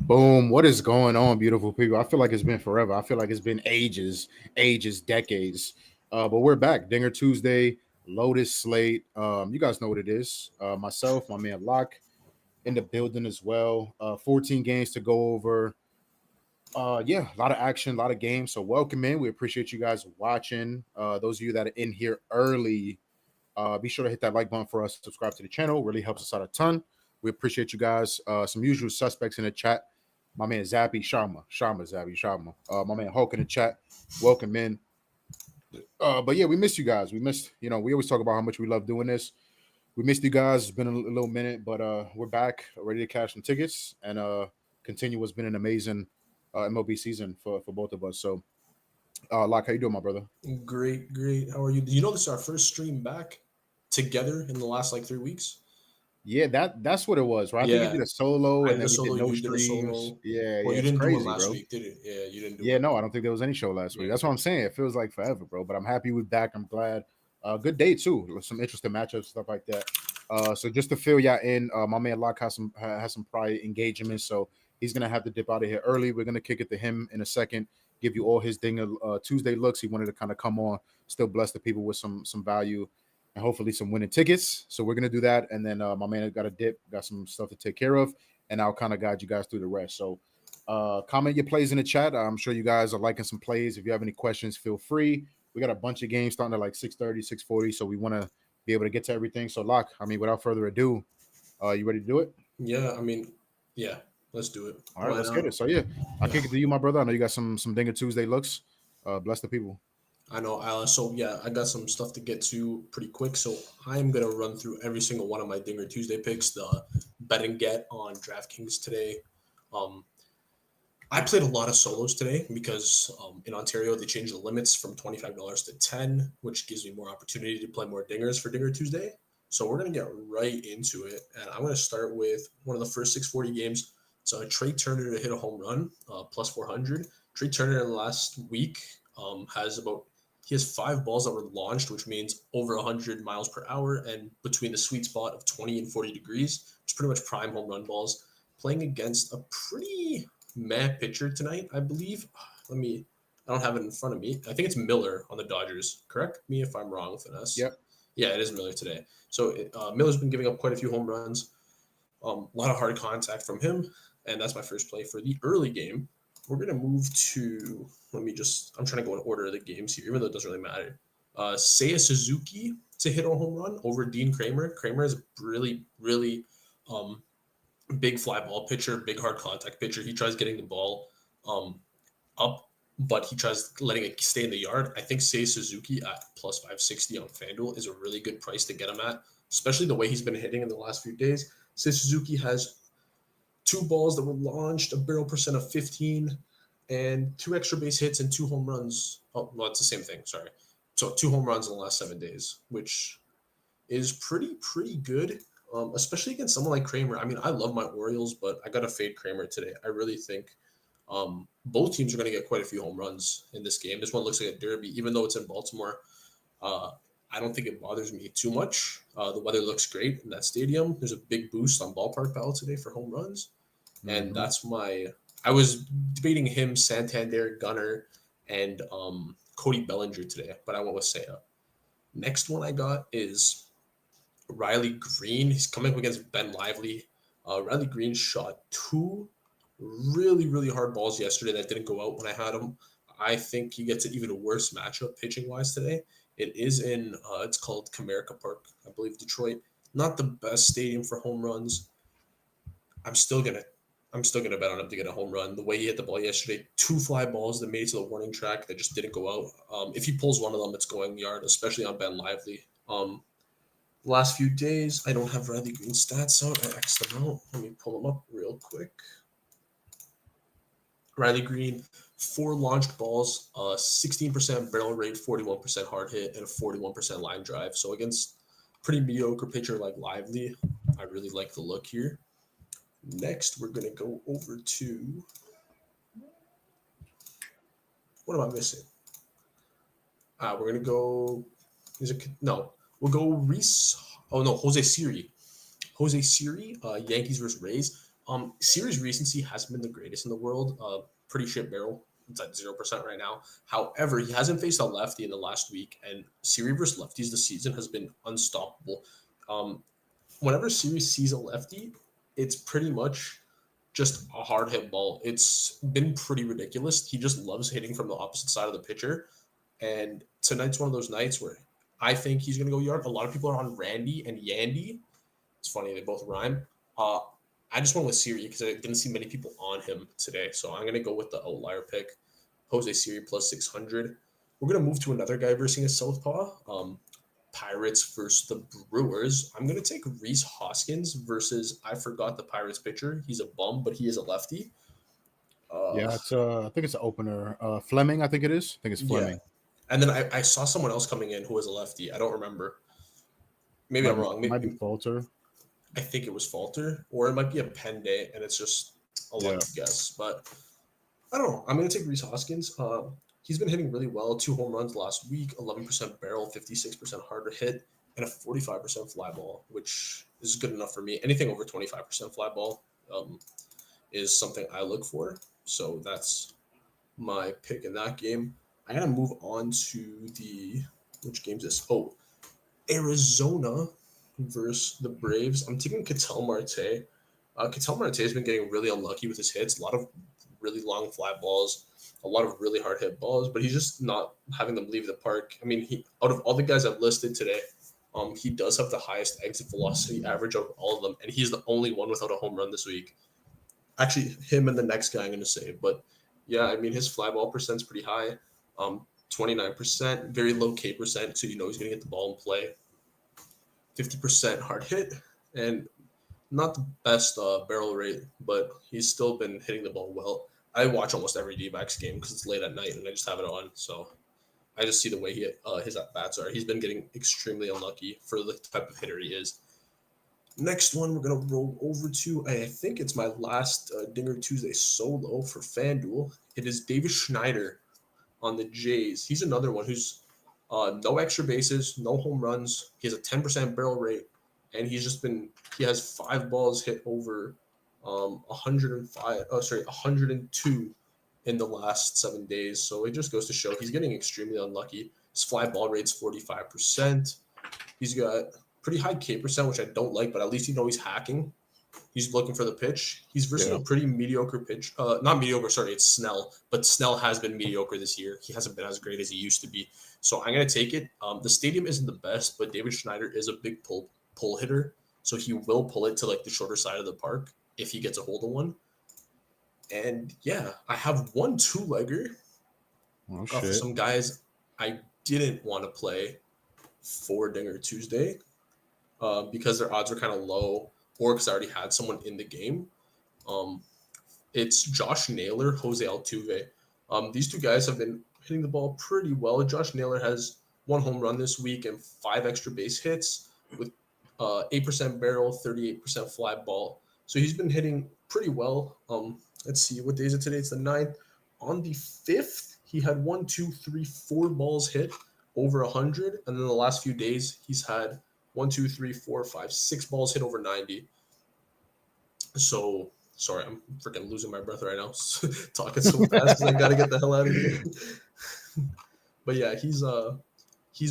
Boom. What is going on, beautiful people? I feel like it's been forever. I feel like it's been ages, decades. But we're back. Dinger Tuesday, Lotus Slate. You guys know what it is. Myself, my man Lock in the building as well. 14 games to go over. Yeah, a lot of action, a lot of games. So welcome in. We appreciate you guys watching. Those of you that are in here early, be sure to hit that like button for us. Subscribe to the channel. Really helps us out a ton. We appreciate you guys. Some usual suspects in the chat. My man Zappy Sharma. My man Hulk in the chat. Welcome in. But yeah, we missed you guys. We missed, we always talk about how much we love doing this. We missed you guys. It's been a little minute, but we're back, ready to cash some tickets and continue what's been an amazing MLB season for both of us. So, Locke, how you doing, my brother? Great, great. How are you? You know, this is our first stream back together in the last like 3 weeks. Yeah, that's what it was, right? I think you Yeah, did a solo I and did a then we did solo. no You did a streams. solo. Yeah, Well, yeah, you it's didn't do one crazy, last bro. week, did you? Yeah, you didn't do Yeah, one. no, I don't think there was any show last week. Yeah. That's what I'm saying. It feels like forever, bro. But I'm happy we're back. I'm glad. Good day too. Some interesting matchups, stuff like that. So just to fill y'all in, my man Locke has some prior engagements, so he's gonna have to dip out of here early. We're gonna kick it to him in a second. Give you all his Dinger Tuesday looks. He wanted to kind of come on, still bless the people with some value and hopefully some winning tickets. So we're gonna do that, and then my man got a dip, got some stuff to take care of, and I'll kind of guide you guys through the rest. So comment your plays in the chat. I'm sure you guys are liking some plays. If you have any questions, feel free. We got a bunch of games starting at like 6:30, 6:40, so we want to be able to get to everything. So, Lock, I mean, without further ado, you ready to do it? Yeah, I mean, yeah. Let's do it. All right, Why let's get not? it. So, yeah, I'll Yeah, kick it to you, my brother. I know you got some Dinger Tuesday looks. Bless the people. I know. So yeah, I got some stuff to get to pretty quick. So I'm gonna run through every single one of my Dinger Tuesday picks. The bet and get on DraftKings today. Um, I played a lot of solos today because in Ontario they changed the limits from $25 to 10, which gives me more opportunity to play more dingers for Dinger Tuesday. So we're gonna get right into it, and I'm gonna start with one of the first 640 games. So Trey Turner to hit a home run, plus 400. Trey Turner in the last week has about he has 5 balls that were launched, which means over 100 miles per hour, and between the sweet spot of 20 and 40 degrees, which is pretty much prime home run balls. Playing against a pretty meh pitcher tonight, I believe. Let me. I don't have it in front of me. I think it's Miller on the Dodgers. Correct me if I'm wrong, Finesse. Yep. Yeah, it is Miller today. So Miller's been giving up quite a few home runs. A lot of hard contact from him, and that's my first play for the early game. We're gonna move to. Let me just. I'm trying to go in order of the games here, even though it doesn't really matter. Seiya Suzuki to hit a home run over Dean Kramer. Kramer is a really um, big fly ball pitcher, big hard contact pitcher. He tries getting the ball um, up, but he tries letting it stay in the yard. I think Seiya Suzuki at plus 560 on FanDuel is a really good price to get him at, especially the way he's been hitting in the last few days. Seiya Suzuki has 2 balls that were launched, a barrel percent of 15, and 2 extra base hits and 2 home runs. Oh, well, it's the same thing. Sorry. So 2 home runs in the last 7 days, which is pretty good, especially against someone like Kramer. I mean, I love my Orioles, but I got to fade Kramer today. I really think both teams are going to get quite a few home runs in this game. This one looks like a derby, even though it's in Baltimore. Uh, I don't think it bothers me too much. The weather looks great in that stadium. There's a big boost on ballpark value today for home runs, and Mm-hmm. that's my. I was debating him, Santander, Gunner, and Cody Bellinger today, but I went with Seiya. Next one I got is Riley Green. He's coming up against Ben Lively. Riley Green shot 2 really hard balls yesterday that didn't go out when I had him. I think he gets an even worse matchup pitching wise today. It is in it's called Comerica Park, I believe, Detroit. Not the best stadium for home runs. I'm still gonna I'm still gonna bet on him to get a home run. The way he hit the ball yesterday, 2 fly balls that made it to the warning track that just didn't go out. If he pulls one of them, it's going yard, especially on Ben Lively. Last few days, I don't have Riley Green stats out. I X'd them out. Let me pull them up real quick. Riley Green, 4 launched balls, 16% barrel rate, 41% hard hit, and a 41% line drive. So against pretty mediocre pitcher like Lively, I really like the look here. Next, we're gonna go over to what am I missing? We're gonna go. Is it no? We'll go Reese. Oh no, Jose Siri. Jose Siri, Yankees versus Rays. Series recency hasn't been the greatest in the world. Pretty shit barrel. It's at 0% right now. However, he hasn't faced a lefty in the last week, and series versus lefties this season has been unstoppable. Whenever series sees a lefty, it's pretty much just a hard hit ball. It's been pretty ridiculous. He just loves hitting from the opposite side of the pitcher. And tonight's one of those nights where I think he's going to go yard. A lot of people are on Randy and Yandy. It's funny, they both rhyme. I just went with Siri because I didn't see many people on him today. So I'm going to go with the outlier pick, Jose Siri plus 600. We're going to move to another guy versus a southpaw. Pirates versus the Brewers. I'm going to take Rhys Hoskins versus, I forgot the Pirates pitcher. He's a bum, but he is a lefty. Yeah, it's I think it's an opener. Fleming, I think it is. I think it's Fleming. And then I saw someone else coming in who was a lefty. I don't remember. Maybe I'm wrong. Might be Falter. I think it was Falter, or it might be a pen day, and it's just a lucky guess. But I don't know. I'm going to take Rhys Hoskins. He's been hitting really well. 2 home runs last week, 11% barrel, 56% harder hit, and a 45% fly ball, which is good enough for me. Anything over 25% fly ball is something I look for. So that's my pick in that game. I got to move on to which game is this? Oh, Arizona versus the Braves. I'm taking Ketel Marte. Ketel Marte has been getting really unlucky with his hits. A lot of really long fly balls, a lot of really hard hit balls, but he's just not having them leave the park. I mean, out of all the guys I've listed today, he does have the highest exit velocity average of all of them, and he's the only one without a home run this week. Actually, him and the next guy I'm going to say, but yeah, I mean, his fly ball percent's pretty high. 29%, very low K percent, so you know he's going to get the ball in play. 50% hard hit, and not the best barrel rate, but he's still been hitting the ball well. I watch almost every D-backs game because it's late at night and I just have it on, so I just see the way his at-bats are. He's been getting extremely unlucky for the type of hitter he is. Next one we're going to roll over to, I think it's my last Dinger Tuesday solo for FanDuel. It is Davis Schneider on the Jays. He's another one who's no extra bases, no home runs. He has a 10% barrel rate, and he has 5 balls hit over 102 in the last 7 days. So it just goes to show he's getting extremely unlucky. His fly ball rate's 45%. He's got pretty high K percent, which I don't like, but at least you know he's hacking. He's looking for the pitch. He's versus a pretty mediocre pitch. Not mediocre, sorry, it's Snell. But Snell has been mediocre this year. He hasn't been as great as he used to be. So I'm going to take it. The stadium isn't the best, but David Schneider is a big pull hitter. So he will pull it to like the shorter side of the park if he gets a hold of one. And yeah, I have one 2-legger for some guys I didn't want to play for Dinger Tuesday because their odds are kind of low, or because I already had someone in the game. It's Josh Naylor, Jose Altuve. These two guys have been hitting the ball pretty well. Josh Naylor has 1 home run this week and 5 extra base hits with 8% barrel, 38% fly ball. So he's been hitting pretty well. Let's see, what day is it today? It's the 9th. On the 5th, he had 4 balls hit over 100. And then the last few days, he's had 6 balls hit over 90. So, sorry, I'm freaking losing my breath right now. Talking so fast because I got to get the hell out of here. But yeah, he's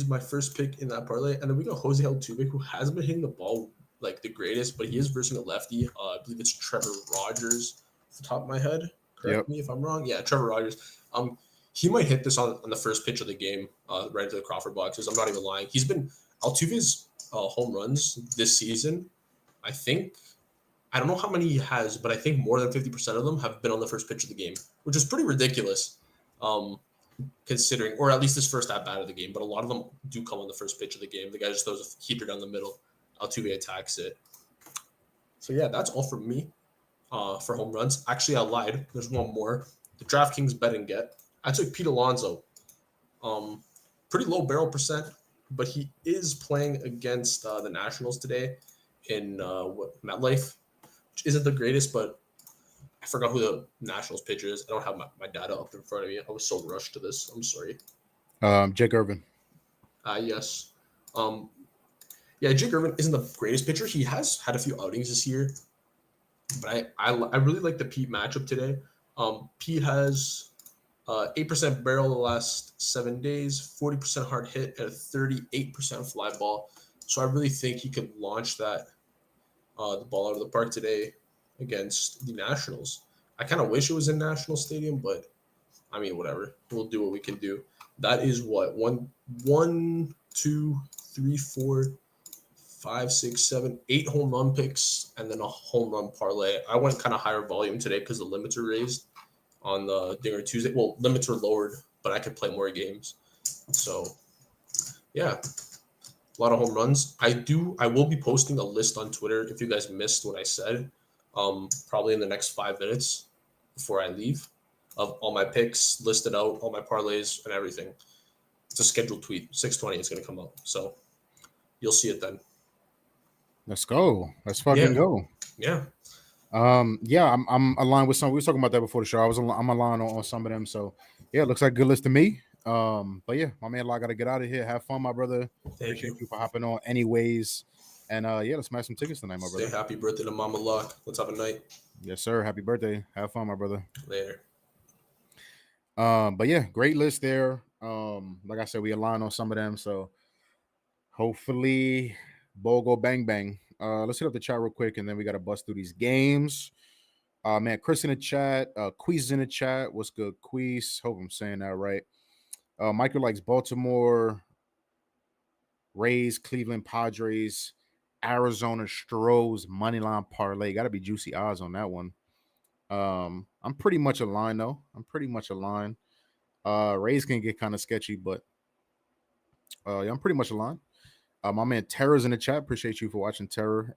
my first pick in that parlay. And then we got Jose Altuve, who hasn't been hitting the ball like the greatest, but he is versus a lefty. I believe it's Trevor Rogers off the top of my head. Correct me if I'm wrong. Yeah, Trevor Rogers. He might hit this on the first pitch of the game, right into the Crawford boxes. I'm not even lying. Altuve's home runs this season, I don't know how many he has, but I think more than 50% of them have been on the first pitch of the game, which is pretty ridiculous, considering, or at least his first at-bat of the game. But a lot of them do come on the first pitch of the game. The guy just throws a heater down the middle. Altuve attacks it. So, yeah, that's all from me for home runs. Actually, I lied. There's one more. The DraftKings bet and get. I took Pete Alonso. Pretty low barrel percent, but he is playing against the Nationals today in MetLife, which isn't the greatest, but I forgot who the Nationals pitcher is. I don't have my data up in front of me. I was so rushed to this. I'm sorry. Jake Irvin. Yes. Yeah, Jake Irvin isn't the greatest pitcher. He has had a few outings this year. But I really like the Pete matchup today. Pete has 8% barrel the last 7 days, 40% hard hit, and a 38% fly ball. So I really think he could launch the ball out of the park today against the Nationals. I kind of wish it was in National Stadium, but I mean, whatever. We'll do what we can do. That is what one, two, three, four, 5, 6, 7, 8 home run picks, and then a home run parlay. I went kind of higher volume today because the limits are raised on the Dinger Tuesday. Well, limits are lowered, but I could play more games. So yeah, a lot of home runs. I will be posting a list on Twitter if you guys missed what I said. Probably in the next 5 minutes before I leave, of all my picks listed out, all my parlays and everything. It's a scheduled tweet. 6:20 is going to come out, so you'll see it then. Let's go. Let's fucking Yeah, go. yeah. Yeah, I'm aligned with some. We were talking about that before the show. I'm aligned on some of them. So yeah, it looks like a good list to me. But yeah, my man, I gotta get out of here. Have fun, my brother. Thank Appreciate you. you for hopping on, anyways. And yeah, let's smash some tickets tonight, my Say brother. happy birthday to Mama Lock. Let's have a night. Yes, sir. Happy birthday. Have fun, my brother. Later. But yeah, great list there. Like I said, we align on some of them. So hopefully, ball go bang bang. Let's hit up the chat real quick, and then we gotta bust through these games. Man, Chris in the chat, Queez in the chat. What's good, Queez? Hope I'm saying that right. Michael likes Baltimore, Rays, Cleveland Padres, Arizona Stros, moneyline parlay. Got to be juicy odds on that one. I'm pretty much aligned though. I'm pretty much aligned. Rays can get kind of sketchy, but yeah, I'm pretty much aligned. My man Terror's in the chat. Appreciate you for watching, Terror.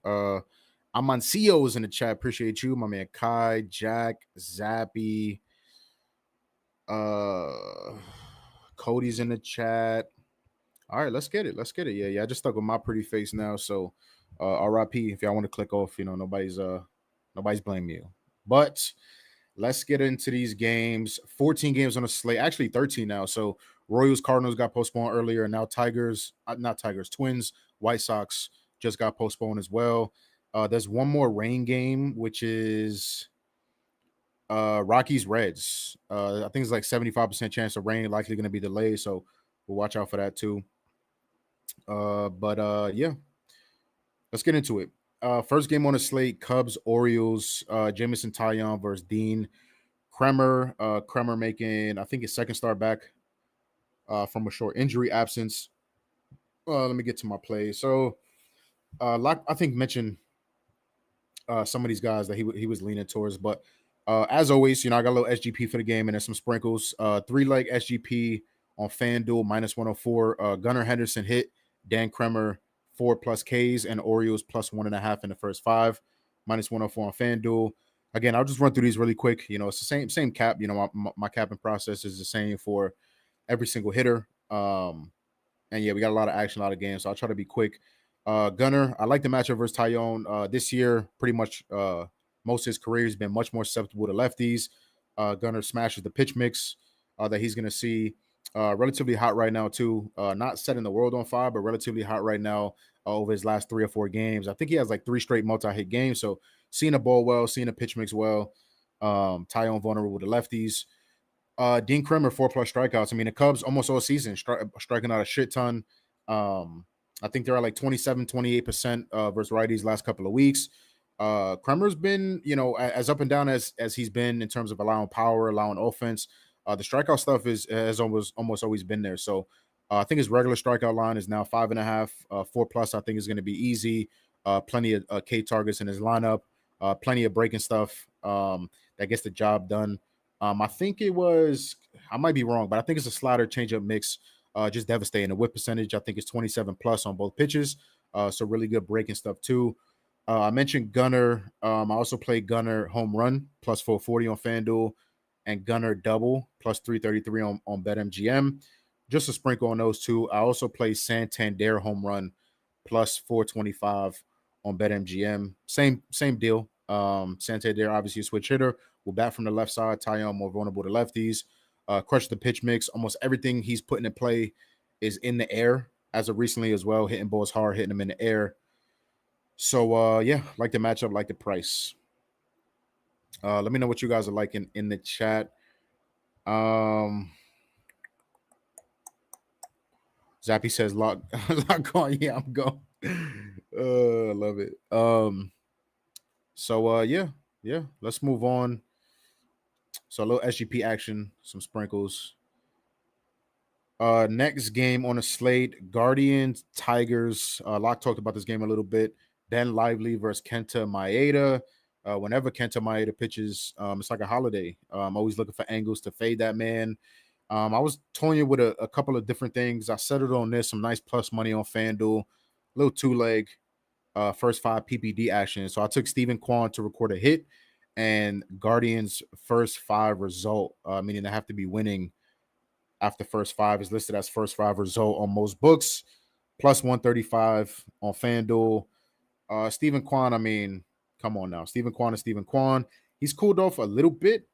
Amancio is in the chat. Appreciate you, my man Kai, Jack, Zappy. Cody's in the chat. All right, let's get it. Let's get it. Yeah. I just stuck with my pretty face now. So RIP if y'all want to click off, nobody's blaming you. But let's get into these games. 14 games on the slate, actually 13 now. So Royals, Cardinals got postponed earlier, and now Twins, White Sox just got postponed as well. There's one more rain game, which is Rockies, Reds. I think it's like 75% chance of rain, likely going to be delayed. So we'll watch out for that too. But yeah, let's get into it. First game on the slate: Cubs, Orioles. Jameson Taillon versus Dean Kremer. Kremer making, I think, his second start back from a short injury absence. Let me get to my play. So, I think mentioned some of these guys that he was leaning towards, but as always, I got a little SGP for the game and then some sprinkles. 3-leg SGP on FanDuel -104. Gunnar Henderson hit. Dan Kremer 4+ Ks and Orioles +1.5 in the first 5. -104 on FanDuel. Again, I'll just run through these really quick. It's the same cap. My capping process is the same for every single hitter. And yeah, we got a lot of action, a lot of games. So I'll try to be quick. Gunner, I like the matchup versus Taillon. This year, pretty much most of his career has been much more susceptible to lefties. Gunner smashes the pitch mix that he's going to see. Relatively hot right now, too. Not setting the world on fire, but relatively hot right now over his last 3 or 4 games. I think he has like 3 straight multi-hit games. So seeing the ball well, seeing the pitch mix well. Taillon vulnerable to lefties. Dean Kremer 4+ strikeouts. I mean, the Cubs almost all season striking out a shit ton. I think they're at like 27, 28% versus righties last couple of weeks. Kremer's been, as up and down as he's been in terms of allowing power, allowing offense. The strikeout stuff has almost always been there. So I think his regular strikeout line is now 5.5, 4+. I think is going to be easy. Plenty of K targets in his lineup. Plenty of breaking stuff that gets the job done. I think it was, I might be wrong, but I think it's a slider changeup mix. Just devastating. The whip percentage, I think, is 27+ on both pitches. So really good breaking stuff too. I mentioned Gunner. I also played Gunner home run +440 on FanDuel and Gunner double +333 on BetMGM. Just a sprinkle on those two. I also played Santander home run +425 on BetMGM. Same deal. Santander, obviously a switch hitter, will bat from the left side. Taillon more vulnerable to lefties. Crush the pitch mix. Almost everything he's putting in play is in the air as of recently as well. Hitting balls hard, hitting them in the air. So yeah, like the matchup, like the price. Let me know what you guys are liking in the chat. Um, Zappy says lock lock on. Yeah, I'm going. I love it. Yeah, let's move on. So a little SGP action, some sprinkles. Next game on the slate, Guardians, Tigers. Locke talked about this game a little bit. Ben Lively versus Kenta Maeda. Whenever Kenta Maeda pitches, it's like a holiday. I'm always looking for angles to fade that man. I was toying you with a couple of different things. I settled on this, some nice plus money on FanDuel, little two-leg first 5 PPD action. So I took Stephen Kwan to record a hit and Guardians' first 5 result, meaning they have to be winning after first 5 is listed as first 5 result on most books, plus 135 on FanDuel. Stephen Kwan, I mean, come on now. Stephen Kwan is Stephen Kwan. He's cooled off a little bit.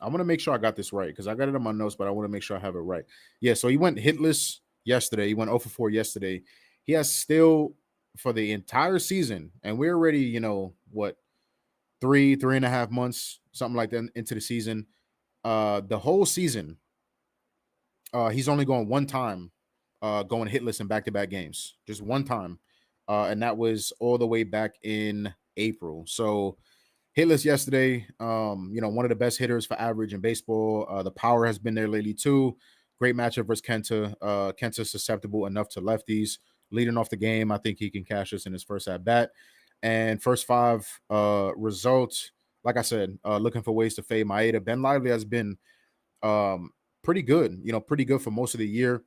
I want to make sure I got this right because I got it on my notes, but I want to make sure I have it right. Yeah, so he went hitless yesterday. He went 0 for 4 yesterday. He has still for the entire season, and we're already, what, 3.5 months, something like that into the season. The whole season, he's only gone one time, going hitless in back-to-back games, just one time, and that was all the way back in April. So hitless yesterday. One of the best hitters for average in baseball. The power has been there lately too. Great matchup versus Kenta. Kenta's susceptible enough to lefties. Leading off the game, I think he can cash this in his first at bat. And first 5 results, like I said, looking for ways to fade Maeda. Ben Lively has been pretty good. Pretty good for most of the year.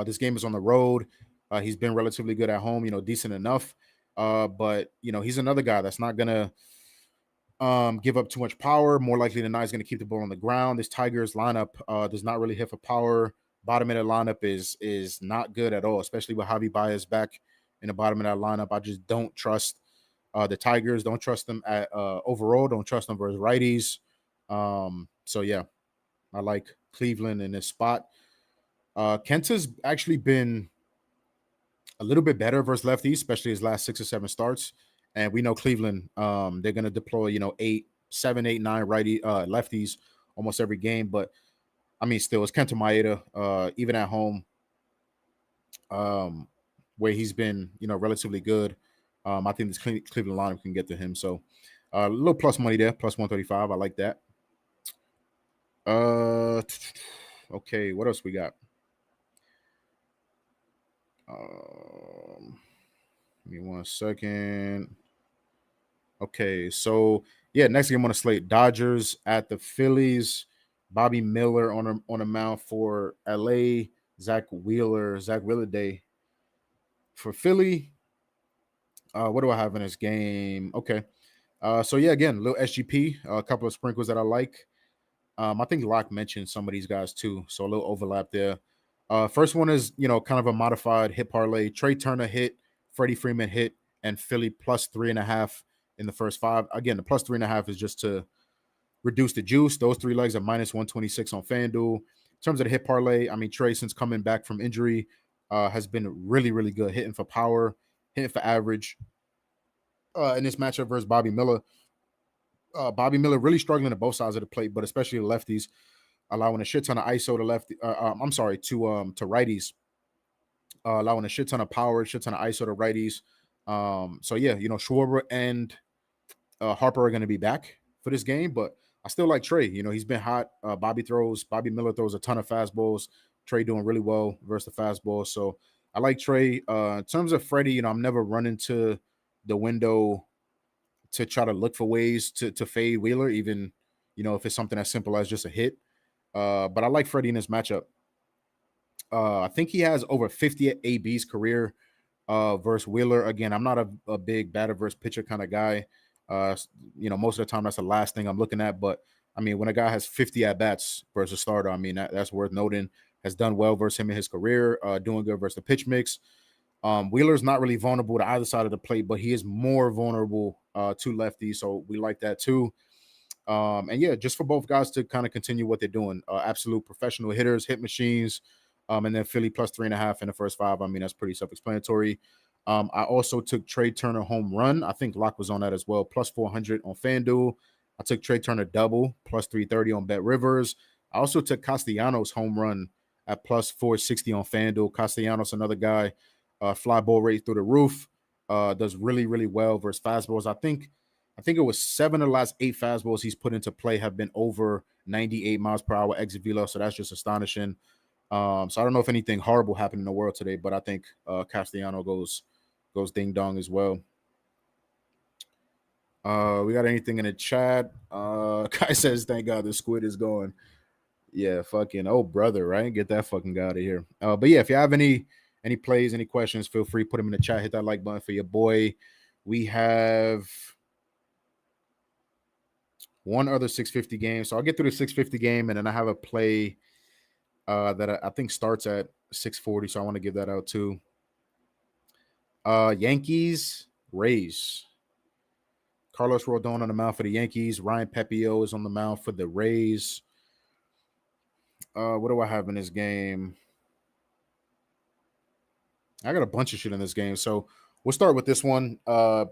This game is on the road. He's been relatively good at home. Decent enough. But he's another guy that's not gonna give up too much power. More likely than not, he's going to keep the ball on the ground. This Tigers lineup does not really hit for power. Bottom of the lineup is not good at all, especially with Javi Baez back in the bottom of that lineup. I just don't trust the Tigers. Don't trust them at overall. Don't trust them versus righties. So yeah, I like Cleveland in this spot. Kenta's actually been a little bit better versus lefties, especially his last 6 or 7 starts. And we know Cleveland, they're going to deploy, 8, 7, 8, 9 righty lefties almost every game. But I mean, still, it's Kenta Maeda, even at home, where he's been, relatively good. I think this Cleveland lineup can get to him. So a little plus money there, plus 135. I like that. Okay, what else we got? Give me 1 second. Okay, so yeah, next game on the slate: Dodgers at the Phillies. Bobby Miller on a mound for LA. Zach Wheeler Day for Philly. What do I have in this game? Okay, so yeah, again, a little SGP, a couple of sprinkles that I like. I think Locke mentioned some of these guys too, so a little overlap there. First one is kind of a modified hit parlay. Trey Turner hit, Freddie Freeman hit, and Philly plus 3.5 in the first 5. Again, the plus 3.5 is just to reduce the juice. Those 3 legs are minus 126 on FanDuel. In terms of the hit parlay, I mean, Trey, since coming back from injury, has been really, really good, hitting for power, hitting for average. In this matchup versus Bobby Miller, Bobby Miller really struggling to both sides of the plate, but especially the lefties, allowing a shit ton of ISO to lefty. To righties, allowing a shit ton of power, shit ton of ISO to righties. So yeah, Schwarber and Harper are going to be back for this game, but I still like Trey. He's been hot. Bobby Miller throws a ton of fastballs. Trey doing really well versus the fastball. So I like Trey. In terms of Freddie, I'm never running to the window to try to look for ways to fade Wheeler, even, if it's something as simple as just a hit. But I like Freddie in this matchup. I think he has over 50 ABs career versus Wheeler. Again, I'm not a big batter versus pitcher kind of guy. Most of the time that's the last thing I'm looking at. But I mean, when a guy has 50 at bats versus a starter, I mean that's worth noting. Has done well versus him in his career. Doing good versus the pitch mix. Wheeler's not really vulnerable to either side of the plate, but he is more vulnerable to lefties. So we like that too. And yeah, just for both guys to kind of continue what they're doing. Absolute professional hitters, hit machines. And then Philly plus 3.5 in the first 5. I mean, that's pretty self-explanatory. I also took Trey Turner home run. I think Lock was on that as well. Plus 400 on FanDuel. I took Trey Turner double, plus 330 on Bet Rivers. I also took Castellanos home run at plus 460 on FanDuel. Castellanos, another guy, fly ball rate through the roof. Does really, really well versus fastballs. I think it was 7 of the last 8 fastballs he's put into play have been over 98 miles per hour exit velo. So that's just astonishing. So I don't know if anything horrible happened in the world today, but I think Castellano goes ding dong as well. We got anything in the chat? Kai says, "Thank God the squid is gone." Yeah, fucking oh brother, right? Get that fucking guy out of here. But yeah, if you have any plays, any questions, feel free put them in the chat. Hit that like button for your boy. We have one other 650 game, so I'll get through the 650 game, and then I have a play that I think starts at 640. So I want to give that out too. Yankees, Rays. Carlos Rodon on the mound for the Yankees. Ryan Pepio is on the mound for the Rays. What do I have in this game? I got a bunch of shit in this game. So we'll start with this one. A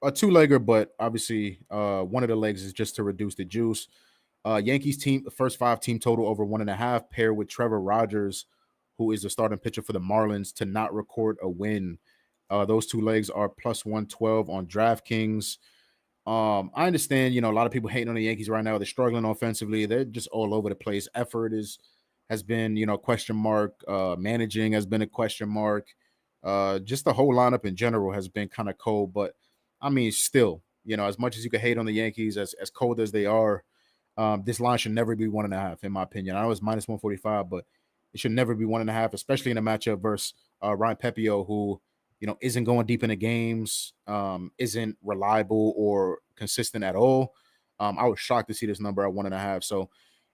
2-legger, but obviously one of the legs is just to reduce the juice. Yankees team, the first 5 team total over 1.5, paired with Trevor Rogers, who is the starting pitcher for the Marlins, to not record a win. Those 2 legs are plus 112 on DraftKings. I understand, a lot of people hating on the Yankees right now. They're struggling offensively. They're just all over the place. Effort has been, question mark. Managing has been a question mark. Just the whole lineup in general has been kind of cold. But I mean, still, as much as you can hate on the Yankees, as cold as they are, this line should never be 1.5, in my opinion. I know it's minus 145, but it should never be 1.5, especially in a matchup versus Ryan Pepio, who isn't going deep into games, isn't reliable or consistent at all. I was shocked to see this number at 1.5. So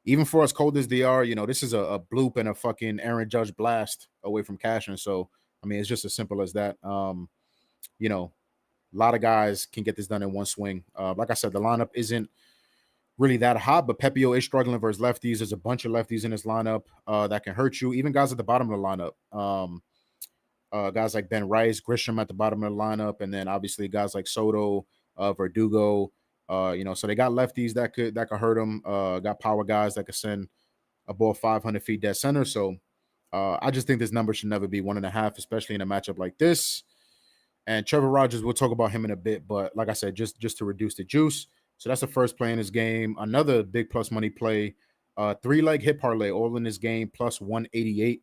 even for as cold as they are, this is a bloop and a fucking Aaron Judge blast away from cashing. So I mean, it's just as simple as that. A lot of guys can get this done in one swing. Like I said, the lineup isn't really that hot, but Pepio is struggling versus lefties. There's a bunch of lefties in this lineup that can hurt you. Even guys at the bottom of the lineup. Guys like Ben Rice, Grisham at the bottom of the lineup, and then obviously guys like Soto, Verdugo. So they got lefties that could hurt them. Got power guys that could send a ball 500 feet dead center. So I just think this number should never be 1.5, especially in a matchup like this. And Trevor Rogers, we'll talk about him in a bit, but like I said, just to reduce the juice. So that's the first play in this game. Another big plus money play, 3-leg hit parlay, all in this game, plus 188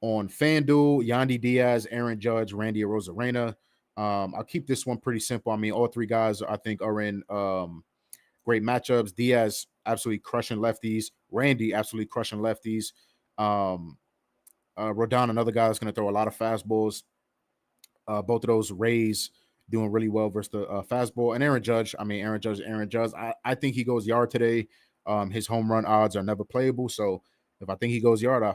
on FanDuel. Yandy Diaz, Aaron Judge, Randy Arozarena. I'll keep this one pretty simple. I mean, all 3 guys I think are in great matchups. Diaz absolutely crushing lefties. Randy absolutely crushing lefties. Rodon, another guy that's going to throw a lot of fastballs. Both of those Rays doing really well versus the fastball. And Aaron Judge. I think he goes yard today. His home run odds are never playable. So if I think he goes yard, I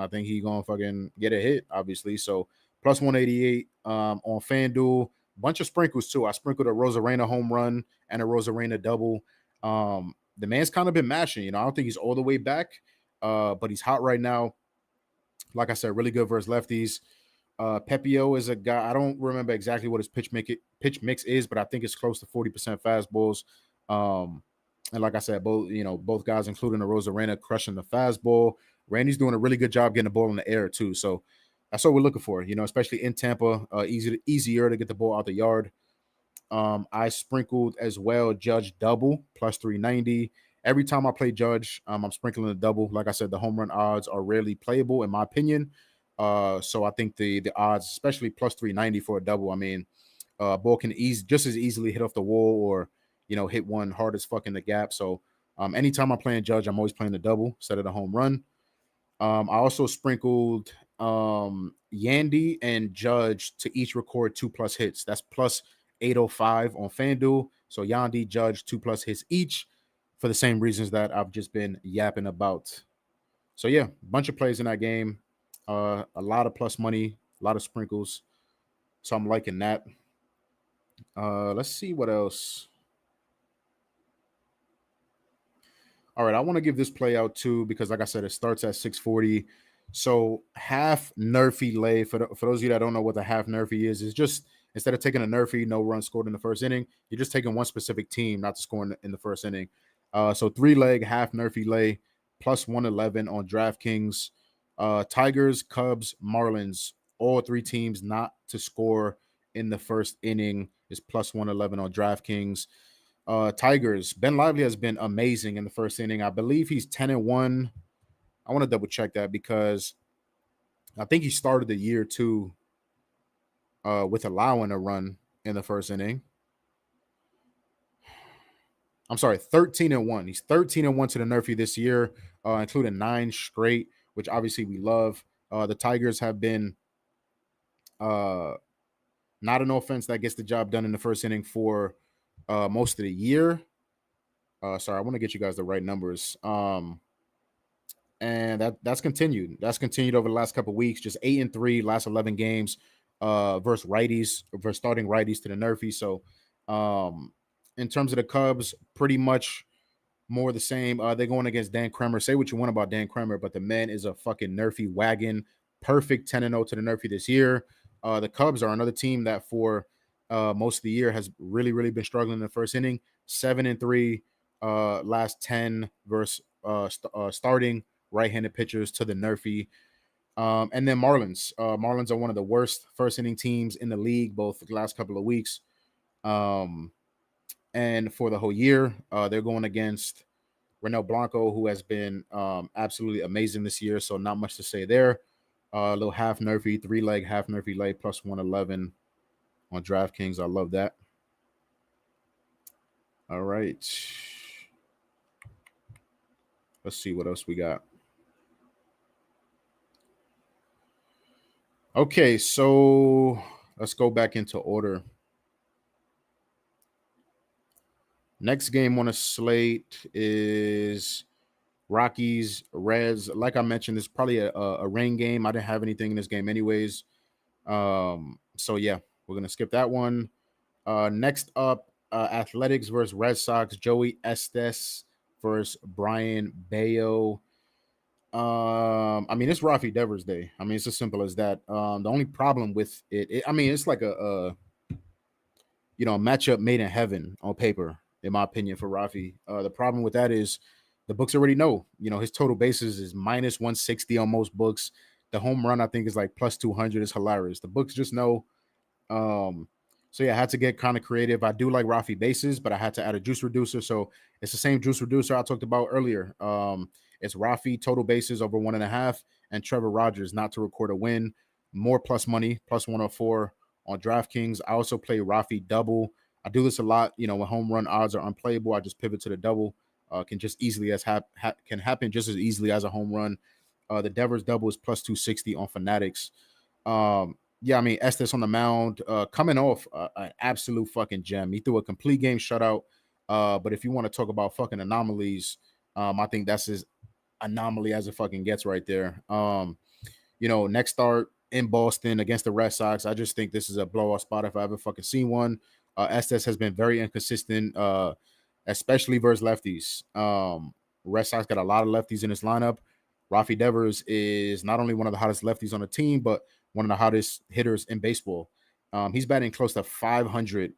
think he gonna fucking get a hit, obviously. So plus 188 on FanDuel. Bunch of sprinkles too. I sprinkled a Rosarena home run and a Rosarena double. The man's kind of been mashing. I don't think he's all the way back, but he's hot right now. Like I said, really good versus lefties. Pepio is a guy. I don't remember exactly what his pitch mix is, but I think it's close to 40% fastballs. And like I said, both guys, including the Rosarena, crushing the fastball. Randy's doing a really good job getting the ball in the air too. So that's what we're looking for. Especially in Tampa, easier to get the ball out the yard. I sprinkled as well Judge double plus 390. Every time I play Judge, I'm sprinkling a double. Like I said, the home run odds are rarely playable in my opinion. So I think the odds, especially plus 390 for a double, I mean, ball can just as easily hit off the wall or hit one hard as fuck in the gap. So anytime I'm playing Judge, I'm always playing the double instead of the home run. I also sprinkled Yandy and Judge to each record 2+ hits. That's plus 805 on FanDuel. So Yandy, Judge, 2+ hits each for the same reasons that I've just been yapping about. So yeah, bunch of plays in that game. A lot of plus money, a lot of sprinkles. So I'm liking that. Let's see what else. All right, I want to give this play out too because, like I said, it starts at 640. So Half-nerfy lay, for those of you that don't know what the Half-nerfy is just instead of taking a nerfy, no run scored in the first inning, you're just taking one specific team not to score in the first inning. So 3-leg Half-nerfy lay plus 111 on DraftKings. Tigers, Cubs, Marlins, all three teams not to score in the first inning is plus 111 on DraftKings. Tigers, Ben Lively has been amazing in the first inning. I believe he's 10-1. I want to double check that because I think he started the year too with allowing a run in the first inning. I'm sorry, 13-1. He's 13-1 to the Nerfy this year, including 9 straight, which obviously we love. The Tigers have been not an offense that gets the job done in the first inning for most of the year. Sorry, I want to get you guys the right numbers. And that's continued. That's continued over the last couple of weeks. Just 8-3 last 11 games versus righties, versus starting righties to the Nerfy. So in terms of the Cubs, pretty much more the same. They're going against Dan Kremer. Say what you want about Dan Kremer, but the man is a fucking Nerfy wagon. Perfect 10-0 to the Nerfy this year. The Cubs are another team that for most of the year has really, really been struggling in the first inning. 7-3 last 10 versus starting right-handed pitchers to the Nerfy. And then Marlins. Marlins are one of the worst first inning teams in the league, both the last couple of weeks. And for the whole year, they're going against Renel Blanco, who has been absolutely amazing this year. So not much to say there. A little Half-nerfy, 3-leg Half-nerfy lay plus 111 on DraftKings. I love that. All right. Let's see what else we got. Okay, so let's go back into order. Next game on a slate is Rockies, Reds. Like I mentioned, this is probably a rain game. I didn't have anything in this game anyways. So yeah, we're gonna skip that one. Next up, Athletics versus Red Sox. Joey Estes versus Brian Bayo. I mean, it's Rafi Devers Day. I mean, it's as simple as that. The only problem with it, I mean, it's like a matchup made in heaven on paper, in my opinion, for Rafi. The problem with that is the books already know, his total bases is minus 160 on most books. The home run, I think, is like plus 200. Is hilarious. The books just know. So yeah, I had to get kind of creative. I do like Rafi bases, but I had to add a juice reducer. So it's the same juice reducer I talked about earlier. It's Rafi total bases over 1.5 and Trevor Rogers not to record a win. More plus money, plus 104 on DraftKings. I also play Rafi double. I do this a lot. When home run odds are unplayable, I just pivot to the double. Can just easily can happen just as easily as a home run. The Devers double is plus 260 on Fanatics. Yeah, I mean, Estes on the mound, coming off an absolute fucking gem. He threw a complete game shutout. But if you want to talk about fucking anomalies, I think that's as anomaly as it fucking gets right there. Next start in Boston against the Red Sox. I just think this is a blowout spot if I ever fucking seen one. Estes has been very inconsistent, especially versus lefties. Red Sox got a lot of lefties in this lineup. Rafi Devers is not only one of the hottest lefties on the team, but one of the hottest hitters in baseball. He's batting close to 500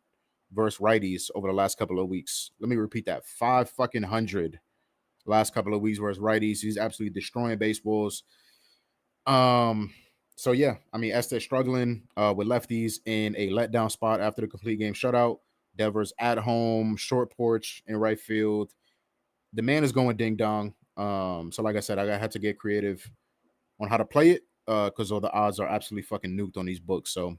versus righties over the last couple of weeks. Let me repeat that: 500 last couple of weeks versus righties. He's absolutely destroying baseballs. So yeah, I mean, Estes struggling with lefties in a letdown spot after the complete game shutout. Devers at home, short porch in right field. The man is going ding dong. So like I said, I had to get creative on how to play it because all the odds are absolutely fucking nuked on these books. So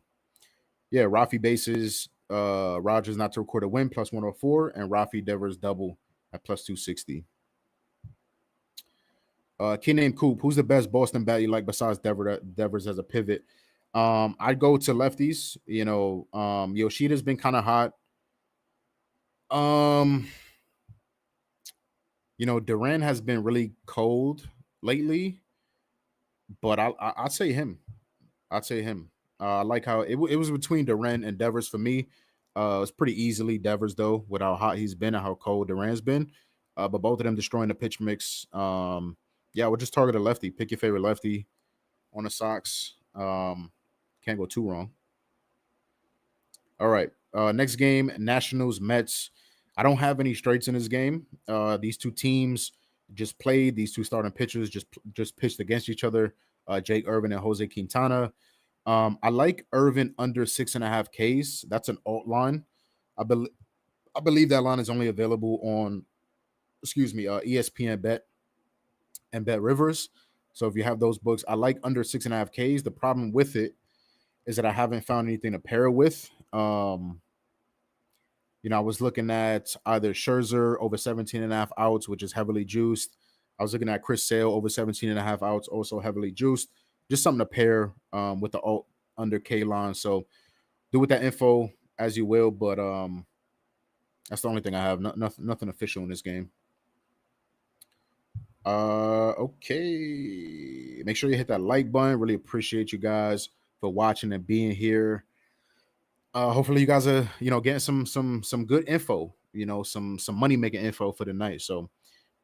yeah, Rafi bases, Rogers not to record a win plus 104, and Rafi Devers double at plus 260. Kid named Coop, who's the best Boston bat you like besides Devers as a pivot? I'd go to lefties. Yoshida's been kind of hot. Duran has been really cold lately, but I'd say him. I like how it was between Duran and Devers for me. It's pretty easily Devers though, with how hot he's been and how cold Duran's been. But both of them destroying the pitch mix. Yeah, we'll just target a lefty. Pick your favorite lefty. on the Sox. Can't go too wrong. All right. Next game, Nationals Mets. I don't have any straights in this game. These two teams just played. These two starting pitchers just pitched against each other. Jake Irvin and Jose Quintana. I like Irvin under 6.5 Ks. That's an alt line. I believe that line is only available on, ESPN Bet and Bet Rivers. So if you have those books, I like under 6.5 Ks. The problem with it is that I haven't found anything to pair it with. I was looking at either Scherzer over 17.5 outs, which is heavily juiced. I was looking at Chris Sale over 17.5 outs, also heavily juiced. Just something to pair with the alt under K line. So do with that info as you will, but that's the only thing I have. Nothing official in this game. Okay. Make sure you hit that like button. Really appreciate you guys for watching and being here. Hopefully you guys are, getting some good info, some money making info for the night. So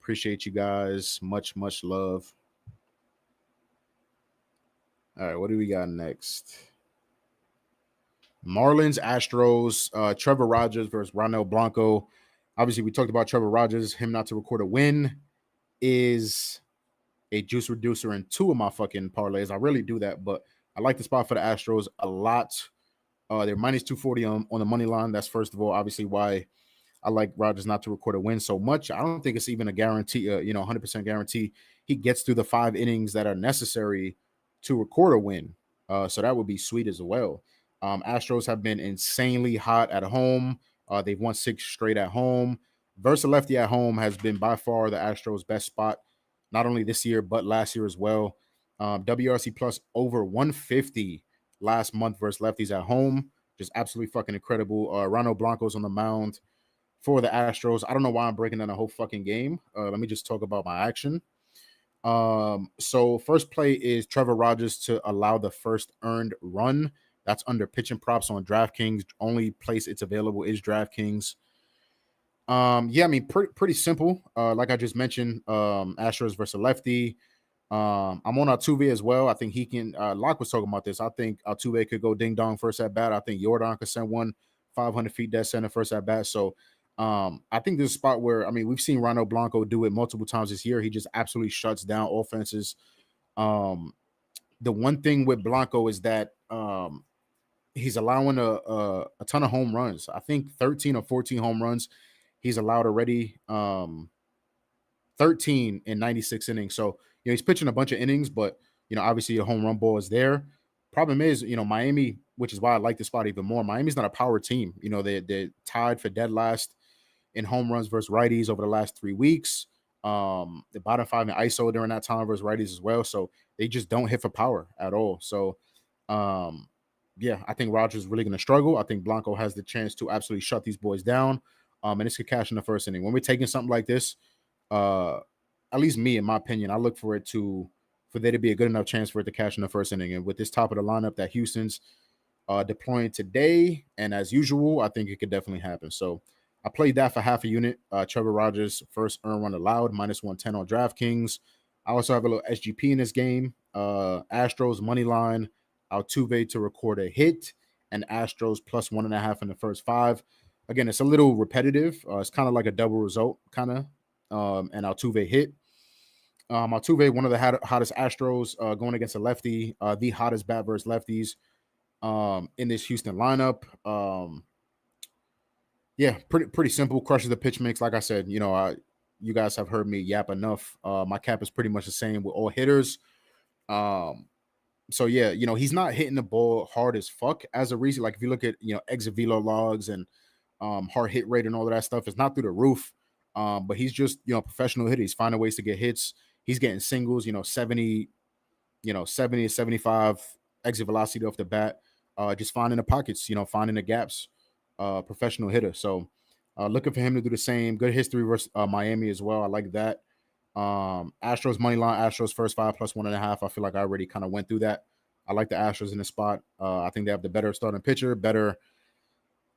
appreciate you guys. Much love. All right, what do we got next? Marlins, Astros, Trevor Rogers versus Ronel Blanco. Obviously, we talked about Trevor Rogers. Him not to record a win is a juice reducer in 2 of my fucking parlays. I really do that, but I like the spot for the Astros a lot. They're minus 240 on the money line. That's first of all, obviously, why I like Rogers not to record a win so much. I don't think it's even a guarantee, 100% guarantee he gets through the 5 innings that are necessary to record a win. So that would be sweet as well. Astros have been insanely hot at home. They've won 6 straight at home. Versus lefty at home has been by far the Astros' best spot, not only this year, but last year as well. WRC plus over 150 last month versus lefties at home. Just absolutely fucking incredible. Ronald Blanco's on the mound for the Astros. I don't know why I'm breaking down the whole fucking game. Let me just talk about my action. So first play is Trevor Rogers to allow the first earned run. That's under pitching props on DraftKings. Only place it's available is DraftKings. Pretty simple. Like I just mentioned, Astros versus lefty. I'm on Altuve as well. I think he can. Locke was talking about this. I think Altuve could go ding dong first at bat. I think Jordan could send one 500 feet dead center first at bat. So I think this is a spot where we've seen Ronald Blanco do it multiple times this year. He just absolutely shuts down offenses. The one thing with Blanco is that he's allowing a ton of home runs. I think 13 or 14 home runs he's allowed already. 13 in 96 innings. So he's pitching a bunch of innings, but obviously a home run ball is there. Problem is, Miami, which is why I like this spot even more. Miami's not a power team. They're tied for dead last in home runs versus righties over the last 3 weeks. The bottom 5 in ISO during that time versus righties as well. So they just don't hit for power at all. So I think Rogers is really going to struggle. I think Blanco has the chance to absolutely shut these boys down. And this could cash in the first inning. When we're taking something like this, at least me, in my opinion, I look for there to be a good enough chance for it to cash in the first inning. And with this top of the lineup that Houston's deploying today, and as usual, I think it could definitely happen. So I played that for half a unit. Trevor Rogers first earned run allowed, minus 110 on DraftKings. I also have a little SGP in this game. Astros money line, Altuve to record a hit, and Astros plus 1.5 in the first 5. Again, it's a little repetitive. It's kind of like a double result, kind of. And Altuve hit. Altuve, one of the hottest Astros going against a lefty, the hottest bat versus lefties in this Houston lineup. Pretty simple. Crushes the pitch mix. Like I said, you guys have heard me yap enough. My cap is pretty much the same with all hitters. He's not hitting the ball hard as fuck as a reason. Like if you look at exit velo logs and hard hit rate and all of that stuff, it's not through the roof. But he's just professional hitter. He's finding ways to get hits. He's getting singles, 70 to 75 exit velocity off the bat. Just finding the pockets, finding the gaps. Professional hitter. So looking for him to do the same. Good history versus Miami as well. I like that. Astros money line, Astros first 5 plus 1.5. I feel like I already kind of went through that. I like the Astros in this spot. I think they have the better starting pitcher, better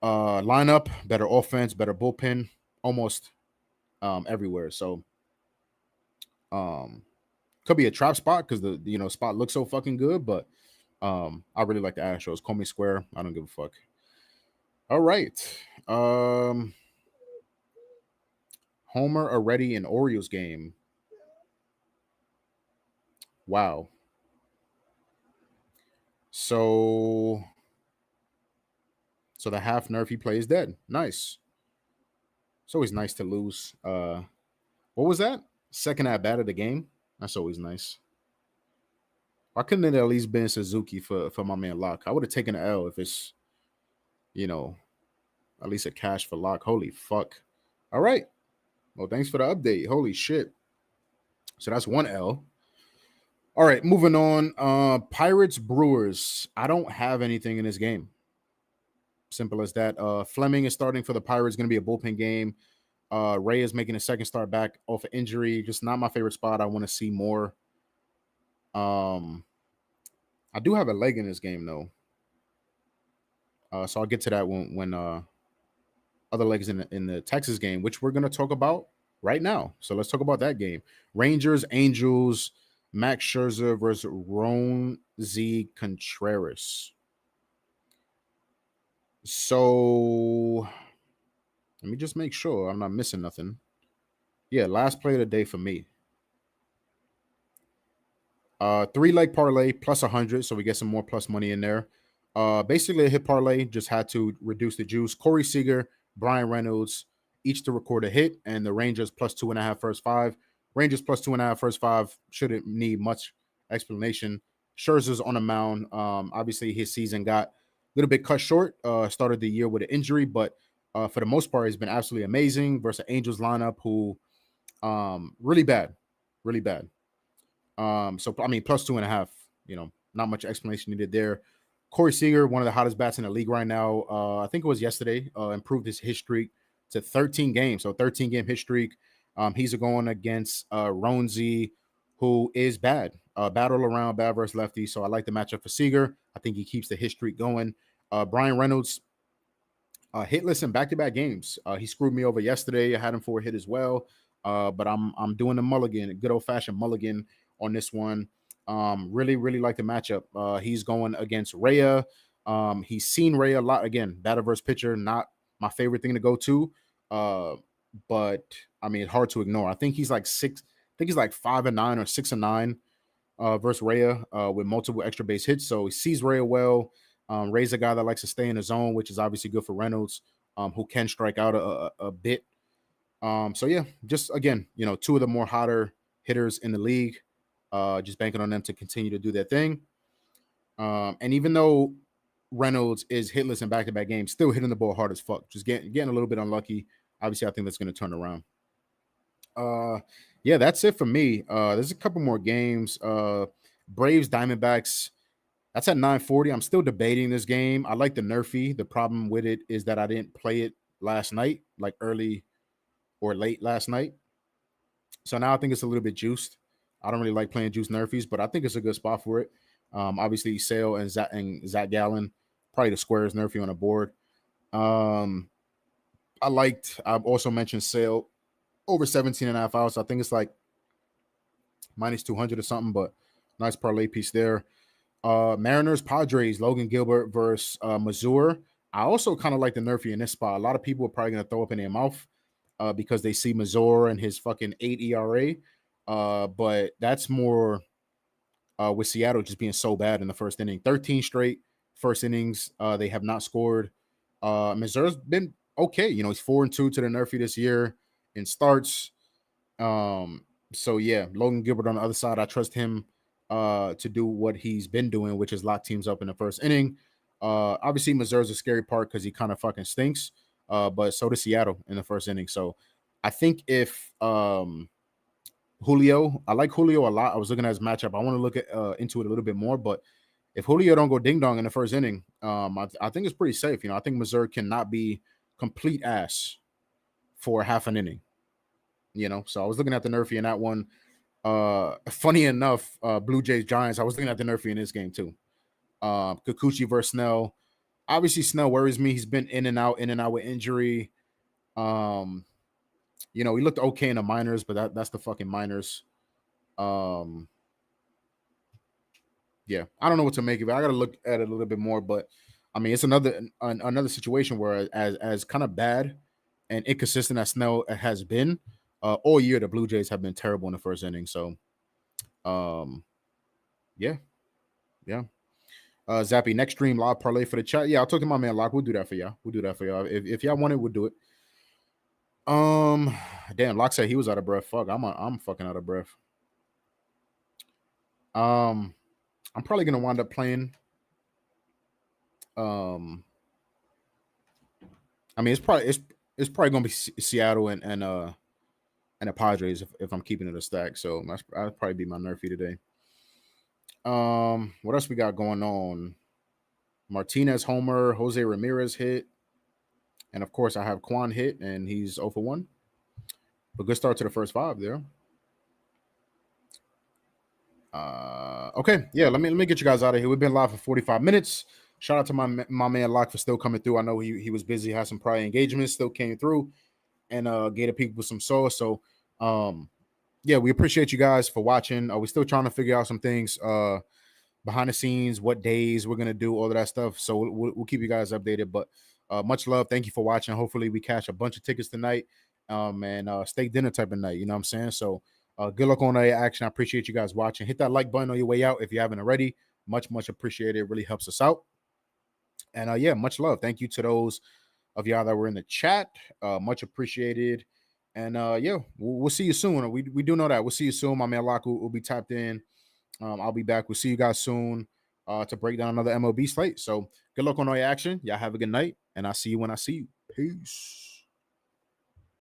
lineup, better offense, better bullpen, almost everywhere. So Could be a trap spot because the spot looks so fucking good, but I really like the Astros. Call me square. I don't give a fuck. All right. Homer already in Orioles game. Wow. So the Half-nerfy play is dead. Nice. It's always nice to lose. What was that? Second at bat of the game? That's always nice. Why couldn't it at least been Suzuki for my man Lock? I would have taken an L if it's, at least a cash for Lock. Holy fuck. All right. Well, thanks for the update. Holy shit. So that's one L. All right, moving on. Pirates Brewers. I don't have anything in this game. Simple as that. Fleming is starting for the Pirates. Going to be a bullpen game. Ray is making a second start back off an injury. Just not my favorite spot. I want to see more. I do have a leg in this game though. So I'll get to that when other legs in the Texas game, which we're gonna talk about right now. So let's talk about that game. Rangers, Angels, Max Scherzer versus Ron Z Contreras. So let me just make sure I'm not missing nothing. Yeah, last play of the day for me. 3-leg parlay plus 100, so we get some more plus money in there. Basically a hit parlay, just had to reduce the juice. Corey Seager, Brian Reynolds, each to record a hit, and the Rangers plus 2.5 first five. Rangers plus 2.5 first five shouldn't need much explanation. Scherzer's on the mound. Obviously his season got a little bit cut short. Started the year with an injury, but for the most part, he's been absolutely amazing versus Angels lineup who really bad. So I mean, plus 2.5. Not much explanation needed there. Corey Seager, one of the hottest bats in the league right now. I think it was yesterday. Improved his hit streak to 13 games, so 13-game hit streak. He's going against Ronzi, who is bad. Battle around, bad versus lefty. So I like the matchup for Seager. I think he keeps the hit streak going. Brian Reynolds, hitless in back-to-back games. He screwed me over yesterday. I had him for a hit as well. But I'm doing the mulligan, a good old-fashioned mulligan on this one. Really like the matchup. He's going against Rhea. He's seen Rhea a lot. Again, batter versus pitcher, not my favorite thing to go to. But I mean, it's hard to ignore. I think he's like 6. I think he's like 5-9 or 6-9 versus Rhea with multiple extra base hits. So he sees Rhea well. Ray's a guy that likes to stay in the zone, which is obviously good for Reynolds, who can strike out a bit. So yeah, just again, two of the more hotter hitters in the league. Just banking on them to continue to do their thing. And even though Reynolds is hitless in back-to-back games, still hitting the ball hard as fuck. Just getting a little bit unlucky. Obviously, I think that's going to turn around. Yeah, that's it for me. There's a couple more games. Braves, Diamondbacks. That's at 9:40. I'm still debating this game. I like the nerfy. The problem with it is that I didn't play it last night, like early or late last night. So now I think it's a little bit juiced. I don't really like playing juice nerfies, but I think it's a good spot for it. Obviously, Sale and Zach Gallen, probably the squarest nerfy on the board. I've also mentioned Sale over 17.5 hours. So I think it's like minus 200 or something, but nice parlay piece there. Mariners, Padres, Logan Gilbert versus Mazur. I also kind of like the nerfy in this spot. A lot of people are probably going to throw up in their mouth because they see Mazur and his fucking 8 ERA. But that's more with Seattle just being so bad in the first inning. 13 straight first innings. They have not scored. Mazur's been okay. He's 4-2 to the nerfy this year in starts. So yeah, Logan Gilbert on the other side. I trust him to do what he's been doing, which is lock teams up in the first inning. Obviously, Missouri's a scary part because he kind of fucking stinks. But so does Seattle in the first inning. So I think if Julio, I like Julio a lot. I was looking at his matchup. I want to look at into it a little bit more. But if Julio don't go ding dong in the first inning, I think it's pretty safe. I think Missouri cannot be complete ass for half an inning. So I was looking at the nerfy in that one. Funny enough, Blue Jays Giants. I was looking at the nerfy in this game too. Kikuchi versus Snell. Obviously, Snell worries me. He's been in and out with injury. He looked okay in the minors, but that's the fucking minors. Yeah, I don't know what to make of it. I got to look at it a little bit more, but I mean, it's another situation where as kind of bad and inconsistent as Snell has been all year, the Blue Jays have been terrible in the first inning. So, um, yeah, yeah. Zappy, next stream live parlay for the chat. Yeah, I'll talk to my man Lock. We'll do that for y'all. We'll do that for y'all. If y'all want it, we'll do it. Damn, Lock said he was out of breath. Fuck, I'm fucking out of breath. I'm probably gonna wind up playing. I mean, it's probably gonna be Seattle and the Padres if I'm keeping it a stack. So that'll probably be my nerfy today. What else we got going on? Martinez homer, Jose Ramirez hit, and of course I have Quan hit, and he's 0 for 1. But good start to the first 5 there. Okay, yeah. Let me get you guys out of here. We've been live for 45 minutes. Shout out to my man Lock for still coming through. I know he was busy, had some prior engagements, still came through and gave the people some sauce. So yeah, we appreciate you guys for watching. We're still trying to figure out some things behind the scenes, what days we're gonna do, all of that stuff. So we'll keep you guys updated. But much love. Thank you for watching. Hopefully we cash a bunch of tickets tonight. And steak dinner type of night. You know what I'm saying? So good luck on that action. I appreciate you guys watching. Hit that like button on your way out if you haven't already. Much appreciated. It really helps us out. And yeah, much love. Thank you to those of y'all that were in the chat. Much appreciated. And yeah, we'll see you soon. We do know that. We'll see you soon. My man Lock will be tapped in. I'll be back. We'll see you guys soon to break down another MLB slate. So good luck on all your action. Y'all have a good night. And I'll see you when I see you. Peace.